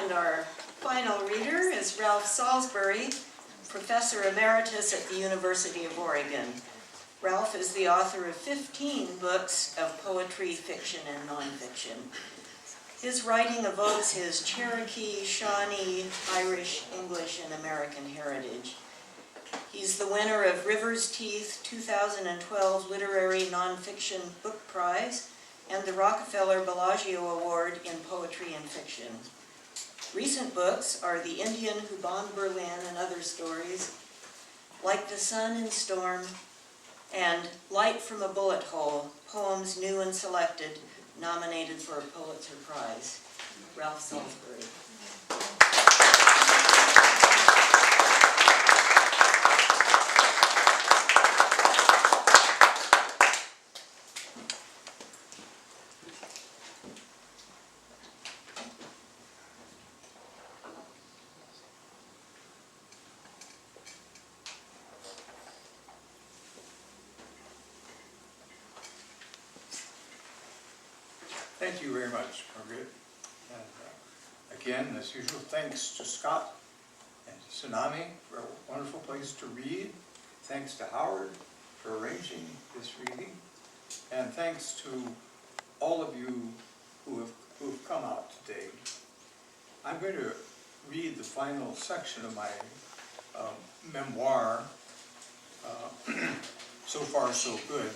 And our final reader is Ralph Salisbury, Professor Emeritus at the University of Oregon. Ralph is the author of 15 books of poetry, fiction, and nonfiction. His writing evokes his Cherokee, Shawnee, Irish, English, and American heritage. He's the winner of River's Teeth 2012 Literary Nonfiction Book Prize and the Rockefeller Bellagio Award in Poetry and Fiction. Recent books are The Indian Who Bombed Berlin and Other Stories, Like the Sun in Storm, and Light from a Bullet Hole, Poems New and Selected, nominated for a Pulitzer Prize. Ralph Salisbury. Thank you very much, Margaret. And again, as usual, thanks to Scott and Tsunami for a wonderful place to read. Thanks to Howard for arranging this reading. And thanks to all of you who have come out today. I'm going to read the final section of my memoir, So Far So Good.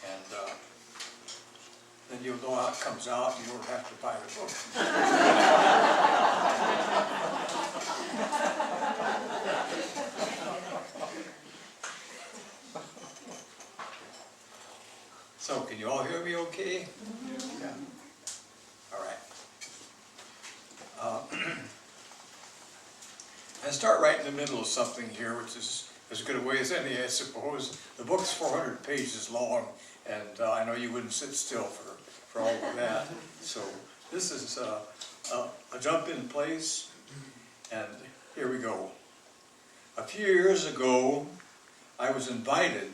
And then you'll know how it comes out and you won't have to buy the book. So, can you all hear me okay? Yeah. All right. I start right in the middle of something here, which is as good a way as any, I suppose. The book's 400 pages long, and I know you wouldn't sit still for all of that. So this is a jump in place, and here we go. A few years ago, I was invited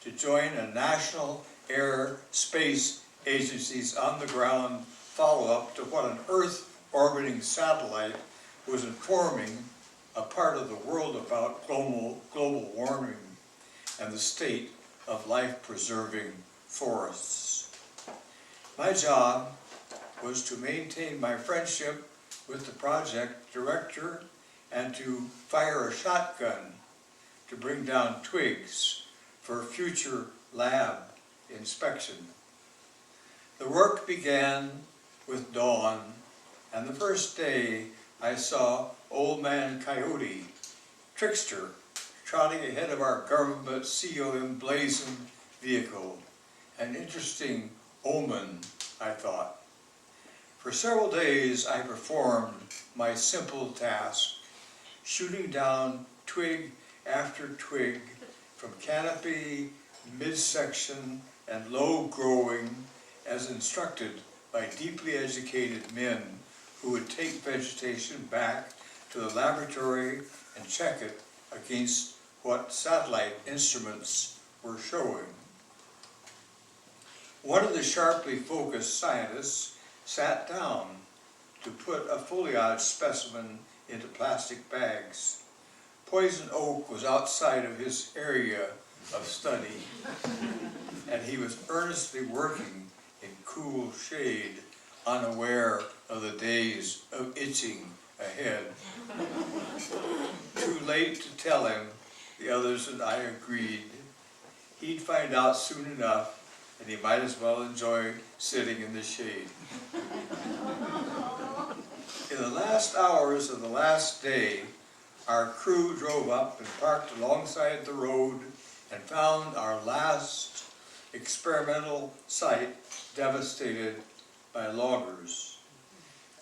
to join a National Air Space Agency's on-the-ground follow-up to what an Earth-orbiting satellite was informing a part of the world about global warming and the state of life-preserving forests. My job was to maintain my friendship with the project director and to fire a shotgun to bring down twigs for future lab inspection. The work began with dawn, and the first day I saw Old Man Coyote, trickster, trotting ahead of our government seal emblazoned vehicle. An interesting omen, I thought. For several days I performed my simple task, shooting down twig after twig from canopy, midsection, and low growing as instructed by deeply educated men who would take vegetation back to the laboratory and check it against what satellite instruments were showing. One of the sharply focused scientists sat down to put a foliage specimen into plastic bags. Poison oak was outside of his area of study, and he was earnestly working in cool shade, unaware of the days of itching ahead. Too late to tell him, the others and I agreed. He'd find out soon enough, and he might as well enjoy sitting in the shade. In the last hours of the last day, our crew drove up and parked alongside the road and found our last experimental site devastated by loggers.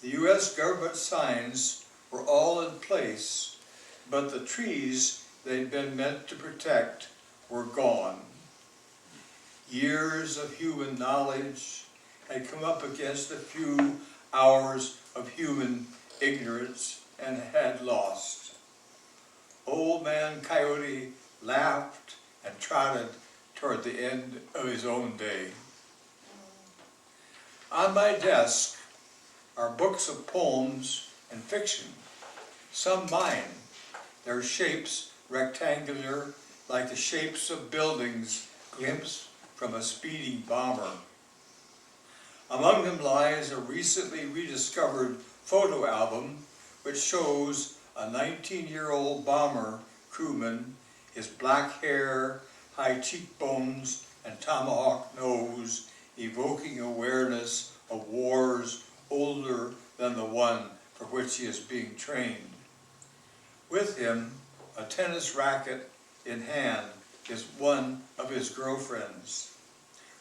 The U.S. government signs were all in place, but the trees they'd been meant to protect were gone. Years of human knowledge had come up against a few hours of human ignorance and had lost. Old Man Coyote laughed and trotted toward the end of his own day. On my desk, are books of poems and fiction. Some mine, their shapes rectangular like the shapes of buildings glimpsed from a speeding bomber. Among them lies a recently rediscovered photo album which shows a 19-year-old bomber crewman, his black hair, high cheekbones, and tomahawk nose, evoking awareness of wars older than the one for which he is being trained. With him, a tennis racket in hand, is one of his girlfriends.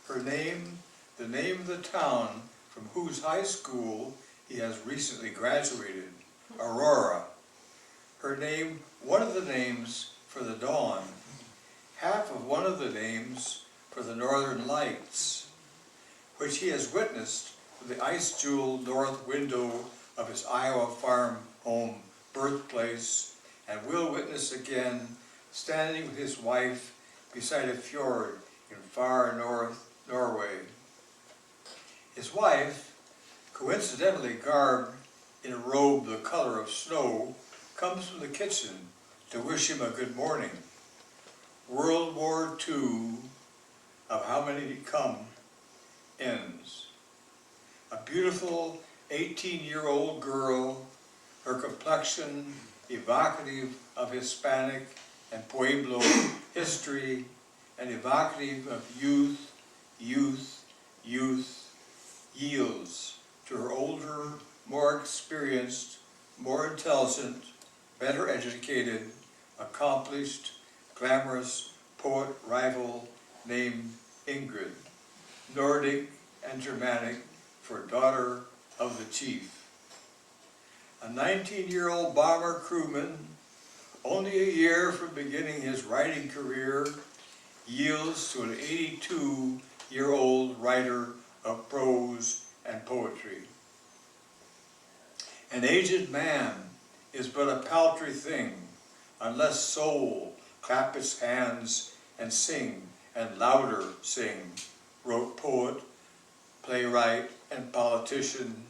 Her name, the name of the town from whose high school he has recently graduated, Aurora. Her name, one of the names for the dawn, half of one of the names for the northern lights, which he has witnessed from the ice-jeweled north window of his Iowa farm home birthplace, and will witness again standing with his wife beside a fjord in far north Norway. His wife, coincidentally garbed in a robe the color of snow, comes from the kitchen to wish him a good morning. World War II, of how many come, ends. A beautiful 18-year-old girl, her complexion evocative of Hispanic and Pueblo history, and evocative of youth, yields to her older, more experienced, more intelligent, better educated, accomplished, glamorous poet rival named Ingrid, Nordic and Germanic for daughter of the chief. A 19-year-old bomber crewman, only a year from beginning his writing career, yields to an 82-year-old writer of prose and poetry. An aged man is but a paltry thing, unless soul clap its hands and sing, and louder sing, wrote poet, playwright, and politician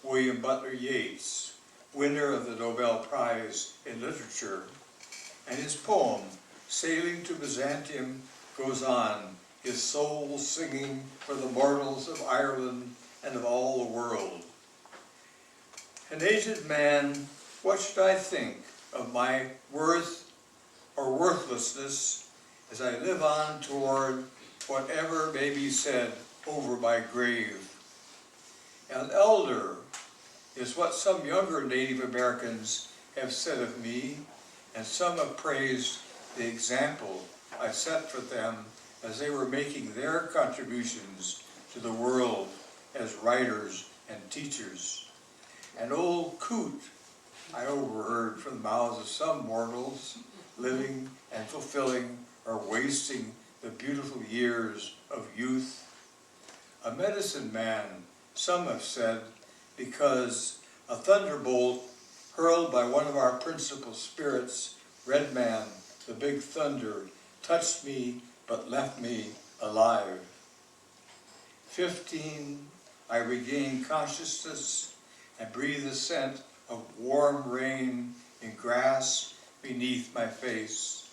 William Butler Yeats, winner of the Nobel Prize in Literature. And his poem, Sailing to Byzantium, goes on, his soul singing for the mortals of Ireland and of all the world. An aged man, what should I think of my worth or worthlessness as I live on toward whatever may be said over my grave? An elder is what some younger Native Americans have said of me, and some have praised the example I set for them as they were making their contributions to the world as writers and teachers. An old coot I overheard from the mouths of some mortals, living and fulfilling or wasting the beautiful years of youth. A medicine man, some have said, because a thunderbolt hurled by one of our principal spirits, Red Man, the Big Thunder, touched me but left me alive. 15, I regained consciousness and breathed the scent of warm rain in grass beneath my face.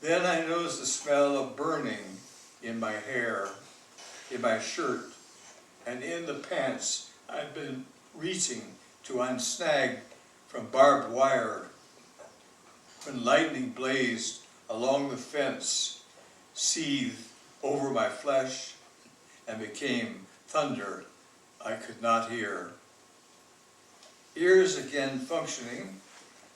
Then I noticed the smell of burning in my hair, in my shirt, and in the pants I'd been reaching to unsnag from barbed wire. When lightning blazed along the fence, seethed over my flesh, and became thunder I could not hear. Ears again functioning,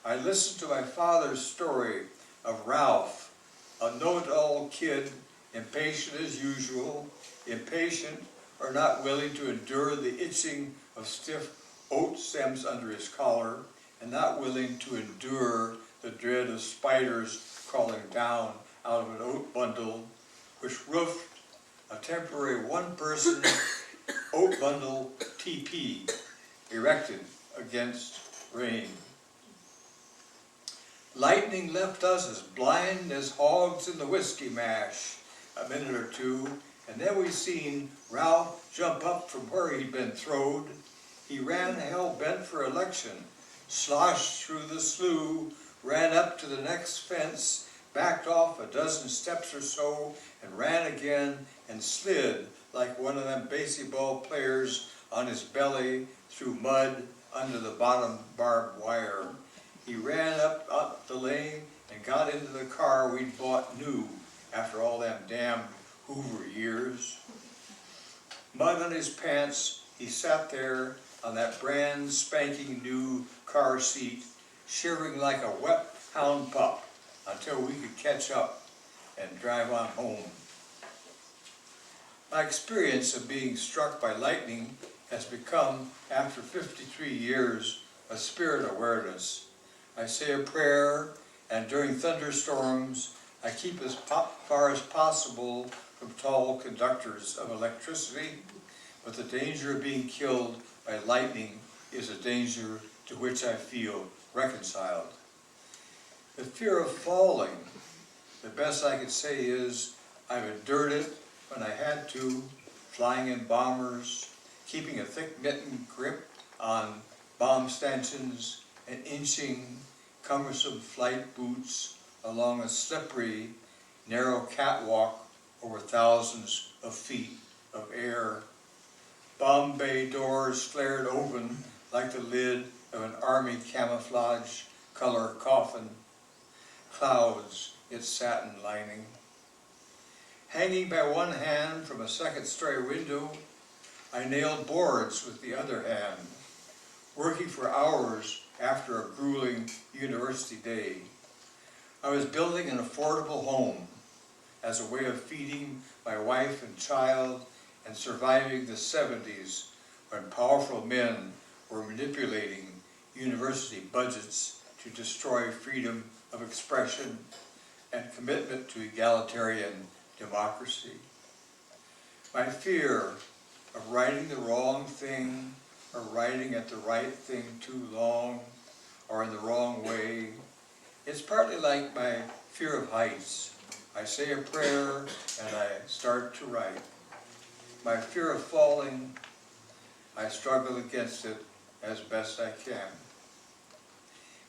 I listened to my father's story of Ralph, a know-it-all kid, impatient as usual, impatient or not willing to endure the itching of stiff oat stems under his collar, and not willing to endure the dread of spiders crawling down out of an oat bundle, which roofed a temporary one-person oat bundle teepee erected against rain. Lightning left us as blind as hogs in the whiskey mash a minute or two, and then we seen Ralph jump up from where he'd been throwed, He ran hell-bent for election, sloshed through the slough, ran up to the next fence, backed off a dozen steps or so, and ran again, and slid like one of them baseball players on his belly through mud under the bottom barbed wire. He ran up the lane and got into the car we'd bought new after all them damn Hoover years. Mud on his pants, he sat there on that brand spanking new car seat, shivering like a wet hound pup until we could catch up and drive on home. My experience of being struck by lightning has become, after 53 years, a spirit awareness. I say a prayer, and during thunderstorms, I keep as far as possible from tall conductors of electricity, but the danger of being killed by lightning is a danger to which I feel reconciled. The fear of falling, the best I could say is I've endured it when I had to, flying in bombers, keeping a thick mitten grip on bomb stanchions, and inching cumbersome flight boots along a slippery, narrow catwalk over thousands of feet of air. Bomb bay doors flared open like the lid of an army camouflage color coffin. Clouds its satin lining. Hanging by one hand from a second-story window, I nailed boards with the other hand, working for hours after a grueling university day. I was building an affordable home as a way of feeding my wife and child and surviving the 70s when powerful men were manipulating university budgets to destroy freedom of expression and commitment to egalitarian democracy. My fear of writing the wrong thing or writing at the right thing too long or in the wrong way, it's partly like my fear of heights. I say a prayer and I start to write. My fear of falling, I struggle against it as best I can.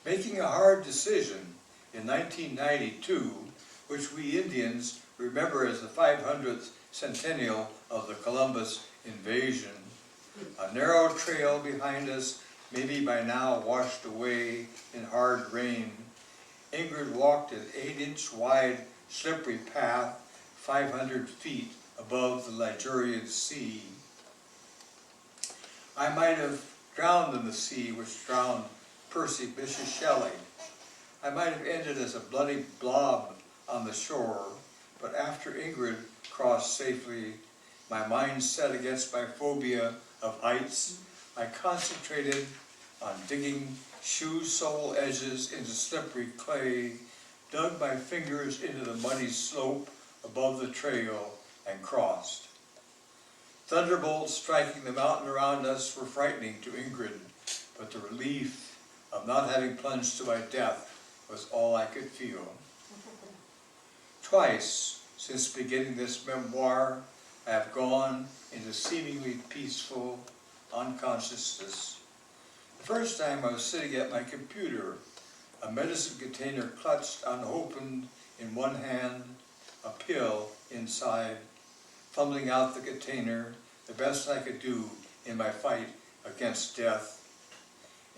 Making a hard decision in 1992, which we Indians remember as the 500th centennial of the Columbus invasion, a narrow trail behind us, maybe by now washed away in hard rain. Ingrid walked an 8-inch wide slippery path 500 feet above the Ligurian Sea. I might have drowned in the sea which drowned Percy Bysshe Shelley. I might have ended as a bloody blob on the shore, but after Ingrid crossed safely, my mind set against my phobia of heights, I concentrated on digging shoe sole edges into slippery clay, dug my fingers into the muddy slope above the trail, and crossed. Thunderbolts striking the mountain around us were frightening to Ingrid, but the relief of not having plunged to my death was all I could feel. Twice since beginning this memoir, I have gone into seemingly peaceful unconsciousness. The first time I was sitting at my computer, a medicine container clutched unopened in one hand, a pill inside, fumbling out the container, the best I could do in my fight against death.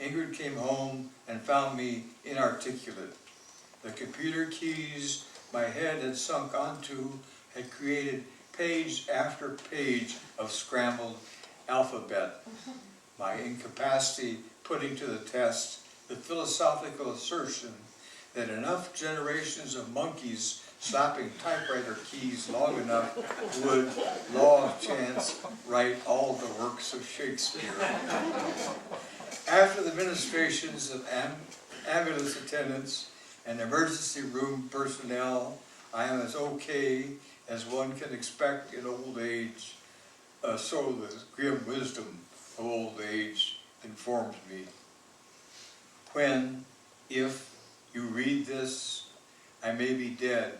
Ingrid came home and found me inarticulate. The computer keys my head had sunk onto had created page after page of scrambled alphabet. My incapacity putting to the test the philosophical assertion that enough generations of monkeys slapping typewriter keys long enough would, law of chance, write all the works of Shakespeare. After the ministrations of ambulance attendants and emergency room personnel, I am as okay as one can expect in old age, so the grim wisdom of old age informs me. When, if you read this, I may be dead,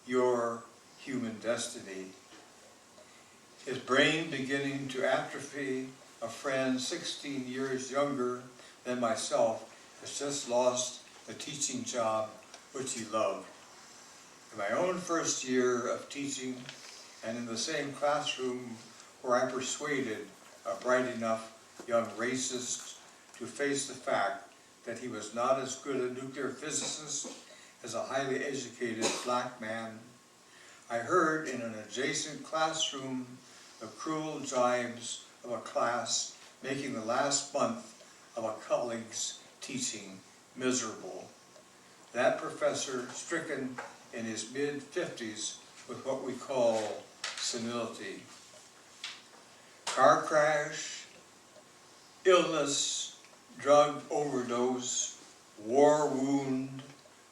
your human destiny. His brain beginning to atrophy, a friend 16 years younger than myself has just lost the teaching job which he loved. In my own first year of teaching, and in the same classroom where I persuaded a bright enough young racist to face the fact that he was not as good a nuclear physicist as a highly educated black man, I heard in an adjacent classroom the cruel jibes of a class making the last month of a colleague's teaching miserable. That professor, stricken in his mid-50s with what we call senility. Car crash, illness, drug overdose, war wound,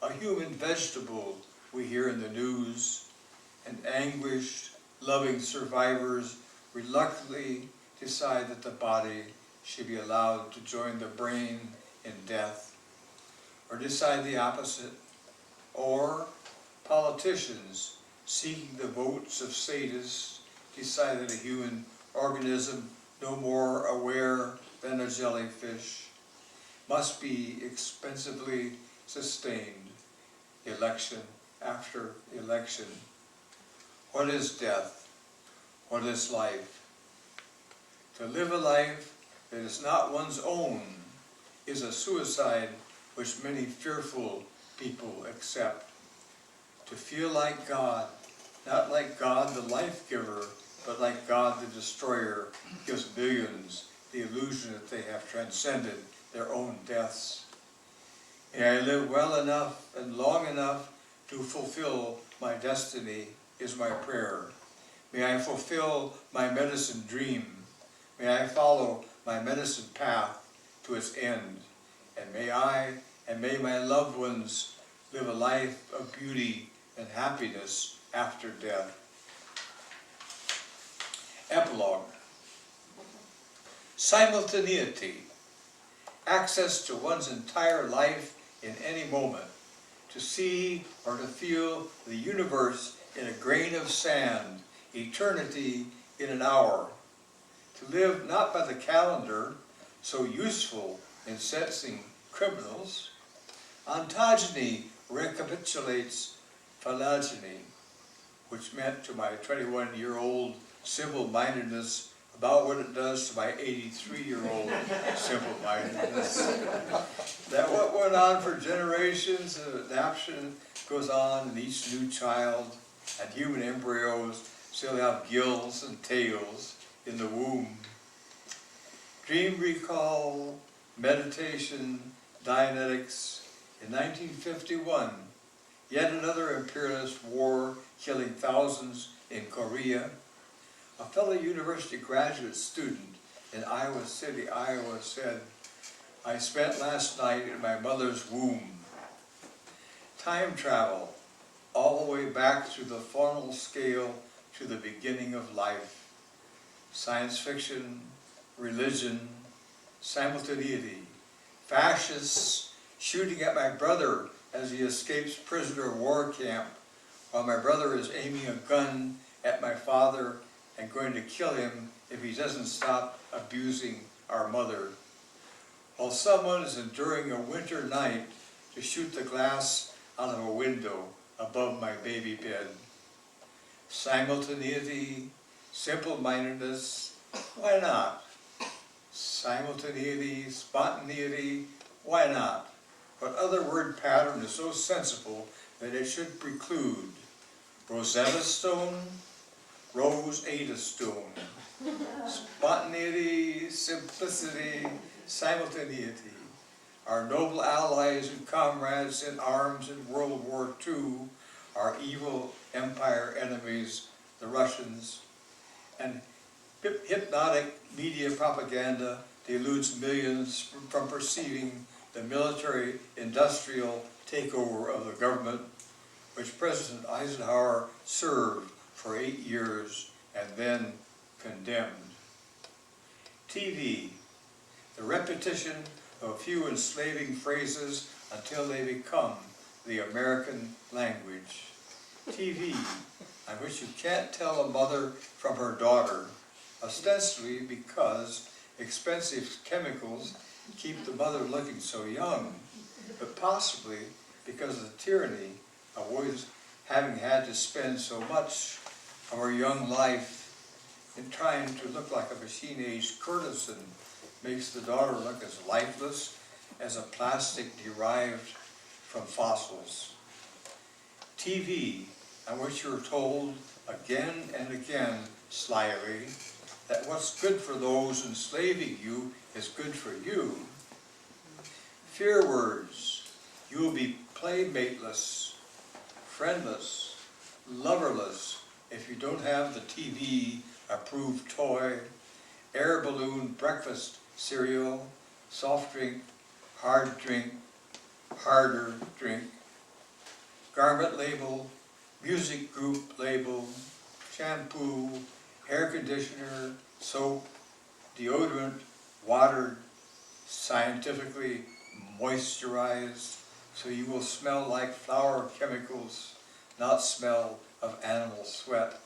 a human vegetable we hear in the news, and anguished, loving survivors reluctantly decide that the body should be allowed to join the brain in death, or decide the opposite, or politicians seeking the votes of sadists decide that a human organism no more aware than a jellyfish must be expensively sustained election after election. What is death? What is life? To live a life that is not one's own is a suicide which many fearful people accept. To feel like God, not like God the life-giver, but like God the destroyer, gives billions the illusion that they have transcended their own deaths. May I live well enough and long enough to fulfill my destiny is my prayer. May I fulfill my medicine dream. May I follow my medicine path to its end. And may I and may my loved ones live a life of beauty and happiness after death. Epilogue. Simultaneity. Access to one's entire life in any moment. To see or to feel the universe in a grain of sand, eternity in an hour. To live not by the calendar, so useful in sentencing criminals. Ontogeny recapitulates phylogeny, which meant to my 21-year-old simple-mindedness about what it does to my 83-year-old simple-mindedness. That what went on for generations of adaptation goes on in each new child, and human embryos still have gills and tails in the womb. Dream recall, meditation, Dianetics. In 1951, yet another imperialist war killing thousands in Korea. A fellow university graduate student in Iowa City, Iowa said, "I spent last night in my mother's womb." Time travel, all the way back through the faunal scale to the beginning of life. Science fiction, religion, simultaneity. Fascists shooting at my brother as he escapes prisoner of war camp, while my brother is aiming a gun at my father and going to kill him if he doesn't stop abusing our mother. While someone is enduring a winter night to shoot the glass out of a window above my baby bed. Simultaneity, simple-mindedness, why not? Simultaneity, spontaneity, why not? What other word pattern is so sensible that it should preclude Rosetta Stone, Rose-Ada Stone? Spontaneity, simplicity, simultaneity. Our noble allies and comrades in arms in World War II, our evil empire enemies, the Russians, and hypnotic media propaganda deludes millions from perceiving the military-industrial takeover of the government, which President Eisenhower served for 8 years and then condemned. TV, the repetition of a few enslaving phrases until they become the American language. TV, on which you can't tell a mother from her daughter, ostensibly because expensive chemicals keep the mother looking so young, but possibly because of the tyranny of always having had to spend so much of her young life in trying to look like a machine-aged courtesan makes the daughter look as lifeless as a plastic derived from fossils. TV, on which you're told again and again, slyly, that what's good for those enslaving you is good for you. Fear words, you will be playmateless, friendless, loverless if you don't have the TV-approved toy, air balloon breakfast cereal, soft drink, hard drink, harder drink, garment label, music group label, shampoo, hair conditioner, soap, deodorant, watered, scientifically moisturized, so you will smell like flower chemicals, not smell of animal sweat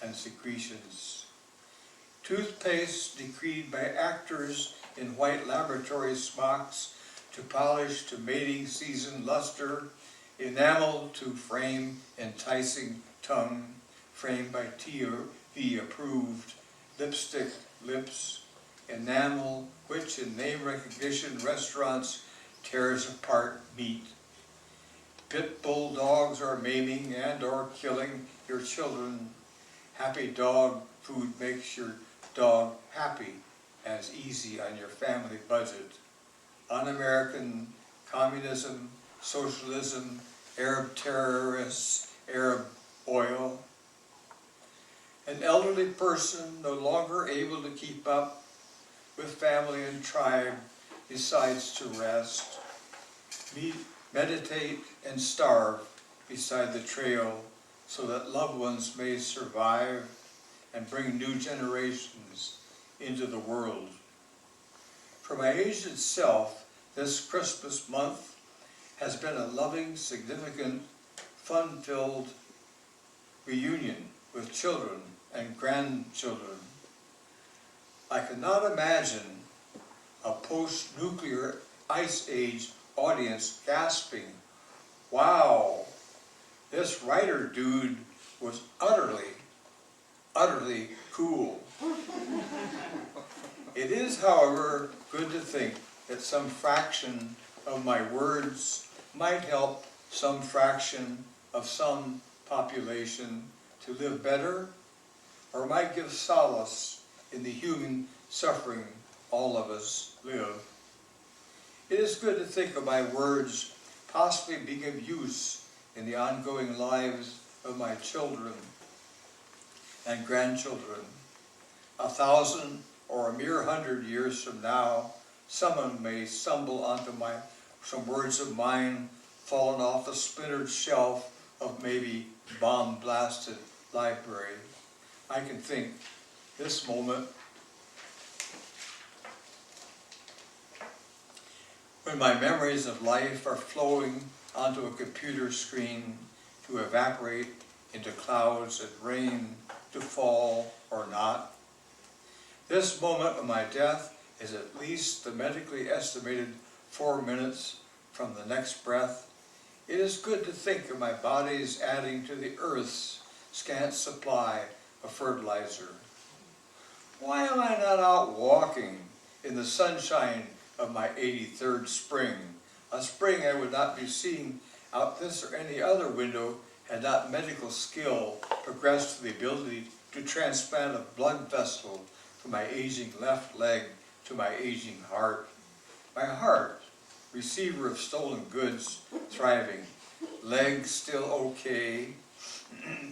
and secretions. Toothpaste decreed by actors in white laboratory smocks to polish to mating season luster, enamel to frame enticing tongue, framed by TV approved lipstick lips, enamel which in name recognition restaurants tears apart meat. Pit bull dogs are maiming and or killing your children. Happy dog food makes your dog happy, as easy on your family budget. Un-American communism, socialism, Arab terrorists, Arab oil. An elderly person no longer able to keep up with family and tribe decides to rest, meditate and starve beside the trail so that loved ones may survive and bring new generations into the world. For my aged self, this Christmas month has been a loving, significant, fun-filled reunion with children and grandchildren. I cannot imagine a post-nuclear ice age audience gasping, "Wow, this writer dude was utterly cool." It is, however, good to think that some fraction of my words might help some fraction of some population to live better, or might give solace in the human suffering all of us live. It is good to think of my words possibly being of use in the ongoing lives of my children and grandchildren. 1,000 or a mere 100 years from now, someone may stumble onto some words of mine fallen off the splintered shelf of maybe bomb-blasted library. I can think this moment when my memories of life are flowing onto a computer screen to evaporate into clouds that rain to fall or not. This moment of my death is at least the medically estimated 4 minutes from the next breath. It is good to think of my body's adding to the earth's scant supply of fertilizer. Why am I not out walking in the sunshine of my 83rd spring? A spring I would not be seeing out this or any other window had not medical skill progressed to the ability to transplant a blood vessel from my aging left leg to my aging heart. My heart, receiver of stolen goods, thriving, legs still okay,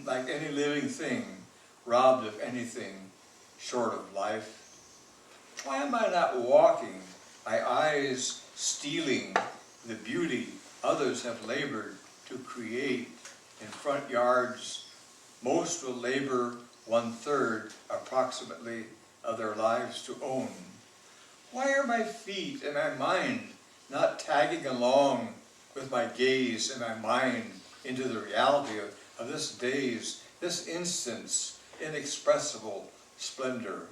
like any living thing, robbed of anything short of life. Why am I not walking, my eyes stealing the beauty others have labored to create in front yards? Most will labor 1/3 approximately of their lives to own. Why are my feet and my mind not tagging along with my gaze and my mind into the reality of this day's, this instant's inexpressible splendor?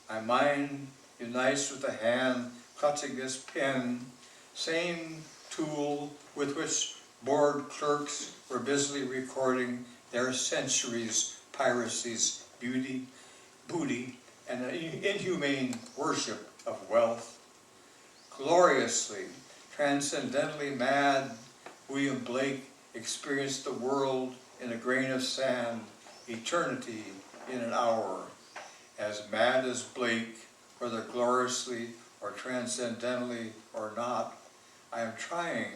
My mind unites with the hand clutching his pen, same tool with which bored clerks were busily recording their centuries' piracies, booty, and an inhumane worship of wealth. Gloriously, transcendently mad, William Blake experienced the world in a grain of sand, eternity in an hour. As mad as Blake, whether gloriously or transcendentally or not, I am trying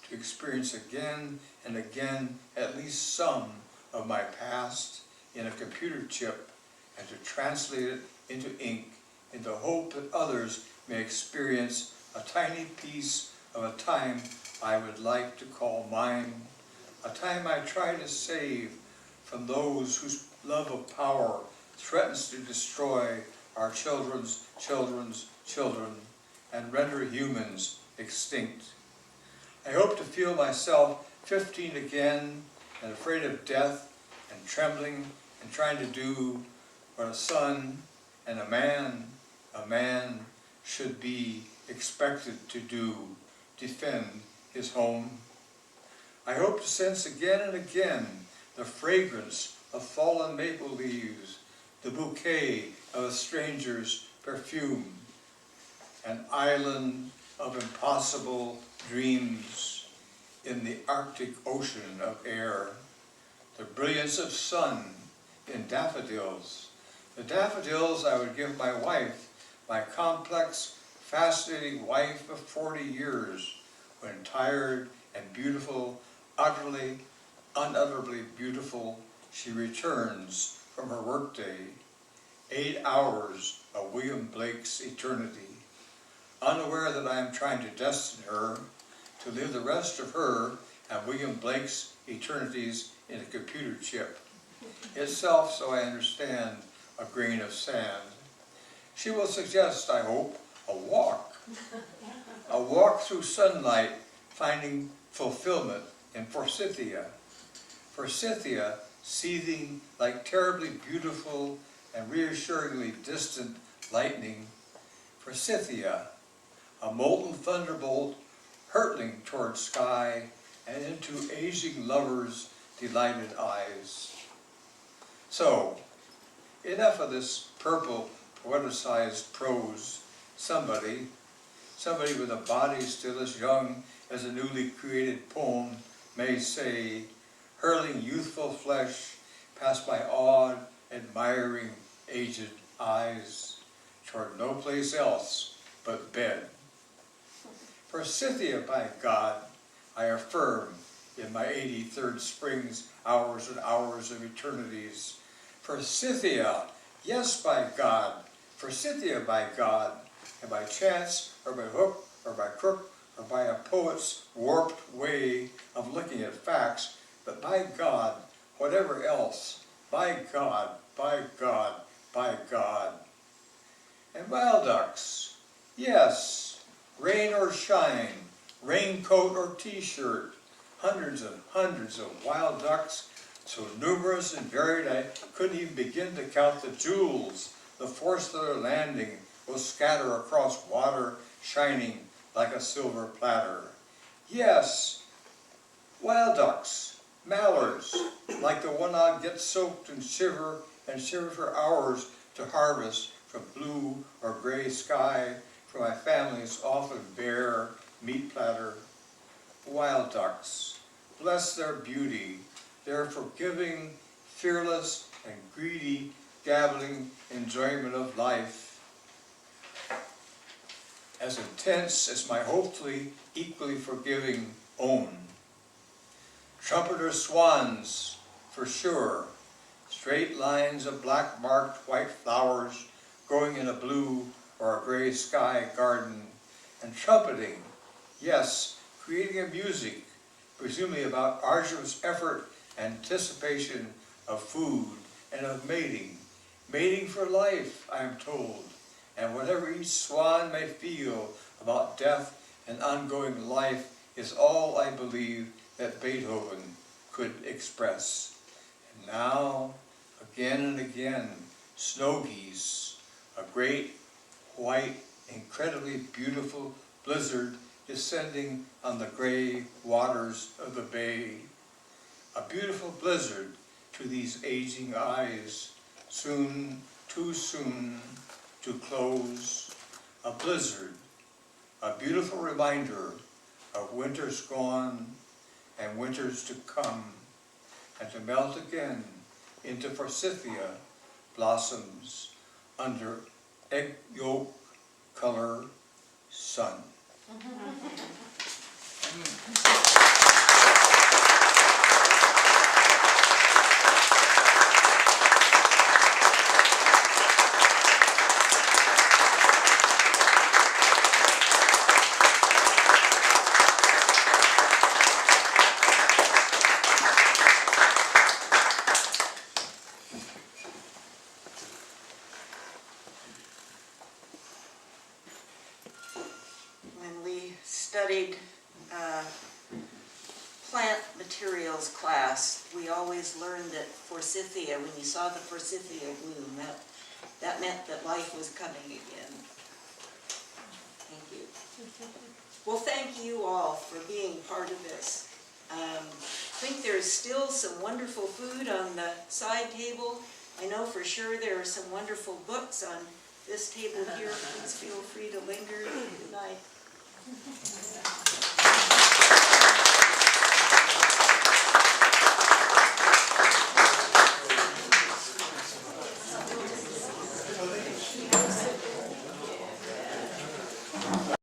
to experience again and again at least some of my past in a computer chip and to translate it into ink in the hope that others may experience a tiny piece of a time I would like to call mine, a time I try to save from those whose love of power threatens to destroy our children's children's children and render humans extinct. I hope to feel myself 15 again and afraid of death and trembling and trying to do what a son and a man should be expected to do, defend his home. I hope to sense again and again the fragrance of fallen maple leaves, the bouquet of a stranger's perfume, an island of impossible dreams in the Arctic Ocean of air, the brilliance of sun in daffodils, the daffodils I would give my wife, my complex, fascinating wife of 40 years, when tired and beautiful, utterly, unutterably beautiful, she returns from her workday, 8 hours of William Blake's eternity, unaware that I am trying to destine her to live the rest of her and William Blake's eternities in a computer chip, itself, so I understand, a grain of sand. She will suggest, I hope, a walk through sunlight, finding fulfillment in forsythia. Forsythia, seething like terribly beautiful and reassuringly distant lightning. Forsythia, a molten thunderbolt hurtling toward sky and into aging lovers' delighted eyes. So, enough of this purple poeticized prose. Somebody with a body still as young as a newly created poem may say, hurling youthful flesh past my awed, admiring, aged eyes, toward no place else but bed. Forsythia, by God, I affirm in my 83rd spring's hours and hours of eternities. Forsythia, yes, by God, Forsythia, by God, and by chance, or by hook, or by crook, or by a poet's warped way of looking at facts, but by God, whatever else, by God, by God, by God. And wild ducks, yes, rain or shine, raincoat or t-shirt, hundreds and hundreds of wild ducks, so numerous and varied I couldn't even begin to count the jewels the force of their landing will scatter across water shining like a silver platter. Yes, wild ducks, mallards, like the one I'd get soaked and shiver for hours to harvest from blue or gray sky for my family's often bare meat platter. Wild ducks, bless their beauty, their forgiving, fearless, and greedy, gabbling enjoyment of life, as intense as my hopefully equally forgiving own. Trumpeter swans, for sure, straight lines of black-marked white flowers growing in a blue or a gray sky garden, and trumpeting, yes, creating a music, presumably about arduous effort, anticipation of food, and of mating. Mating for life, I am told, and whatever each swan may feel about death and ongoing life is all I believe that Beethoven could express. And now, again and again, snow geese, a great white, incredibly beautiful blizzard descending on the gray waters of the bay. A beautiful blizzard to these aging eyes, soon, too soon to close. A blizzard, a beautiful reminder of winters gone and winters to come, and to melt again into forsythia blossoms under egg yolk color sun. When we studied plant materials class, we always learned that forsythia, when you saw the forsythia bloom, that meant that life was coming again. Thank you. Well, thank you all for being part of this. I think there's still some wonderful food on the side table. I know for sure there are some wonderful books on this table here. Please feel free to linger. Good night.